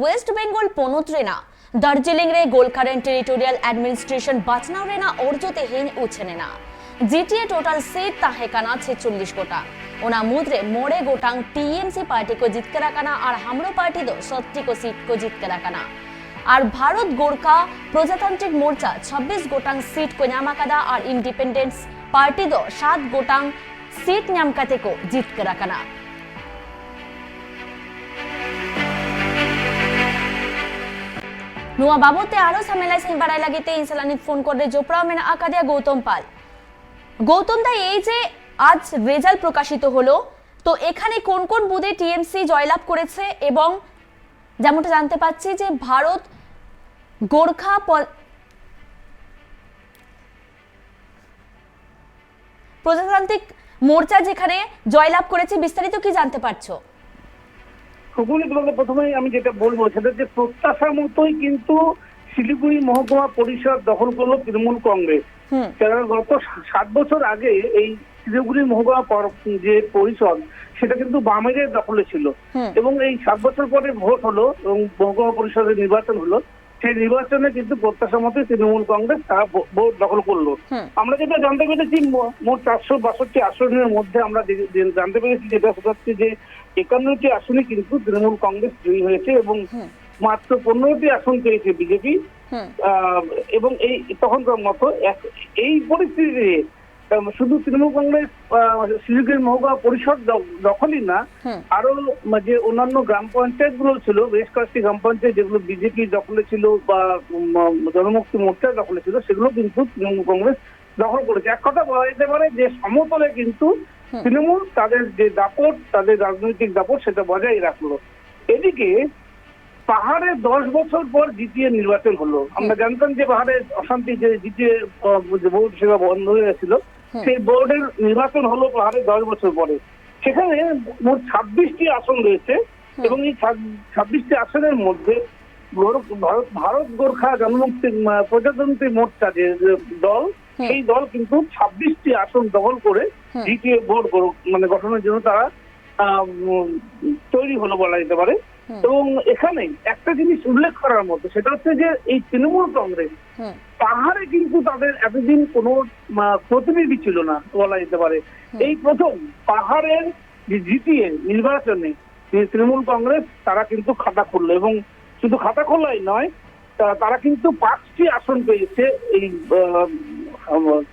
Waste Bengal पोनुत Raina Darjeeling रे गोलकारेंट territorial administration बाचनाव Raina ओरजोते हेन उछनेना GTA total seat ताहेकाना 46 गोटा ओना मुद्रे मोड़े गोटांग टीएमसी पार्टी को जीत कर रखना और हमरो पार्टी दो 70 को सीट को जीत कर रखना और भारत गोरखा प्रजातांत्रिक मोर्चा 26 गोटांग सीट को नामाकादा और इंडिपेंडेंस पार्टी दो 7 गोटांग सीट नामकाते को जीत कर रखना नुआ बाबते आरो सामेलाय सही बाराय लागिते इनसालानित फोन करे जोपड़ा मेना आकादिया गौतम पाल गौतम दा এই যে আজ রেজাল্ট প্রকাশিত হলো তো এখানে কোন কোন বুথে টিএমসি জয়লাভ করেছে এবং যেমনটা জানতে পাচ্ছি যে ভারত গোরখা প্রজাতান্ত্রিক মোর্চা যেখানে জয়লাভ করেছে বিস্তারিত কি জানতে পারছো? খবরগুলো প্রথমেই আমি যেটা বলবো সেটা যে প্রত্যাশা মতোই কিন্তু শিলিগুড়ি মহকুমা পরিষদ দখল করলো তৃণমূল কংগ্রেস। কারণ গত 7 বছর আগে এই শিলিগুড়ি মহকুমা যে পরিষদ সেটা কিন্তু বামেদের দখলে ছিল এবং এই 7 বছর পরে ভোট হলো এবং মহকুমা পরিষদের নির্বাচন হলো। সেই নির্বাচনে কিন্তু প্রত্যাশা মতোই তৃণমূল কংগ্রেস তারা ভোট দখল করলো। আমরা যেটা জানতে পেরেছি মোট 462 আসনের মধ্যে আমরা জানতে পেরেছি যেটা হচ্ছে যে 51টি আসনে কিন্তু তৃণমূল কংগ্রেস জয়ী হয়েছে এবং মাত্র 15টি আসন পেয়েছে বিজেপি এবং এই তখনকার মতো এই পরিস্থিতিতে শুধু তৃণমূল কংগ্রেস শিলিগুড়ি মহকুমা পরিষদ দখলই না আরো যে অন্যান্য গ্রাম পঞ্চায়েত গুলো ছিল বেশ কয়েকটি গ্রাম পঞ্চায়েত যেগুলো বিজেপি দখলে ছিল বা জনমুক্তি মোর্চার দখলে ছিল সেগুলো কিন্তু তৃণমূল কংগ্রেস দখল করেছে। এক কথা বলা যেতে পারে যে সমতলে কিন্তু তৃণমূল তাদের যে দাপট তাদের রাজনৈতিক দাপট সেটা বজায় রাখলো। এদিকে পাহাড়ে 10 বছর পর জিটিএ নির্বাচন হলো। আমরা জানতাম যে পাহাড়ে অশান্তি যে জিটিএ বোর্ড সেবা বন্ধ হয়ে গেছিল সেই বোর্ডের নির্বাচন হলো পাহাড়ে 10 বছর পরে। সেখানে মোট 26টি আসন রয়েছে এবং এই 26টি আসনের মধ্যে ভারত গোরখা জনমুক্তি প্রজাতন্ত্রী মোর্চা যে দল সেই দল কিন্তু 26টি আসন দখল করে জিটিএ বোর্ড মানে গঠনের জন্য তারা তৈরি হলো বলা যেতে পারে। এবং এখানে একটা জিনিস উল্লেখ করার মতো সেটা হচ্ছে যে এই তৃণমূল কংগ্রেস পাহাড়ে কিন্তু তাদের এতদিন কোনো প্রতিনিধি ছিল না বলা যেতে পারে। এই প্রথম পাহাড়ের যে জিটিএ নির্বাচনে তৃণমূল কংগ্রেস তারা কিন্তু খাতা খুললো এবং শুধু খাতা খোলাই নয় তারা কিন্তু 5টি আসন পেয়েছে এই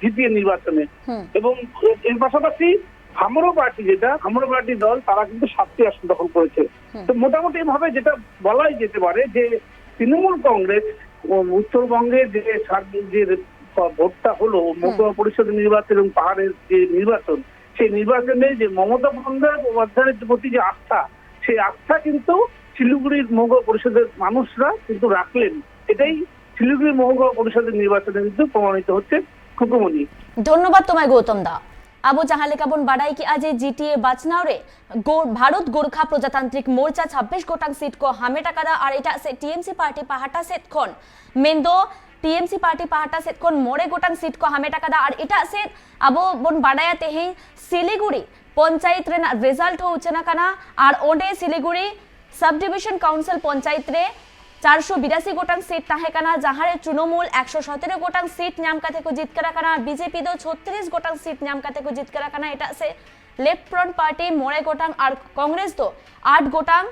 জিটিএ নির্বাচনে এবং এর পাশাপাশি হামরো পার্টি দল তারা কিন্তু 7টি আসন দখল করেছে। তো মোটামুটি ভাবে যেটা বলাই যেতে পারে যে তৃণমূল কংগ্রেস উত্তরবঙ্গে যে ভোটটা হলো মহকুমা পরিষদের নির্বাচন এবং পাহাড়ের যে নির্বাচন সেই নির্বাচনে যে মমতা বন্দ্যোপাধ্যায়ের প্রতি যে আস্থা সেই আস্থা কিন্তু শিলিগুড়ির মহকুমা পরিষদের মানুষরা কিন্তু রাখলেন। এটাই শিলিগুড়ি মহকুমা পরিষদের নির্বাচনে কিন্তু প্রমাণিত হচ্ছে। খুকুমনি ধন্যবাদ তোমায় গৌতম দা। আবু জাহালে কাবন বাড়াই কি आज जीटीए बाचनाव रे भारत गोरखा प्रजातांत्रिक मोर्चा 26 गोटांग सीट को हामेटा कादा और एटा से टीएमसी पार्टी पाहाटा सेट खन मेंदो टीएमसी पार्टी पाहाटा सेट खन मोड़े गोटांग सीट को हामेटा कादा और एटा से आबो बन बाड़ाया तेहे सिलीगुड़ी पंचायत रे रिजल्ट हो उचना काना और ओडे Siliguri sub division council panchayat रे 482 गोटांग सीट ताहेकाना जहारे तृणमूल 117 गोटांग सीट नामकाते को जीत कर रखना बीजेपी दो 36 गोटांग सीट नामकाते को जीत कर रखना एटा से लेफ्ट फ्रंट पार्टी मोड़े गोटांग और कांग्रेस दो 8 गोटांग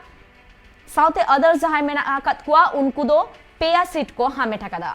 साउथ अदर जहां में आकात कुआ उनको दो पेया सीट को हामेटा कादा।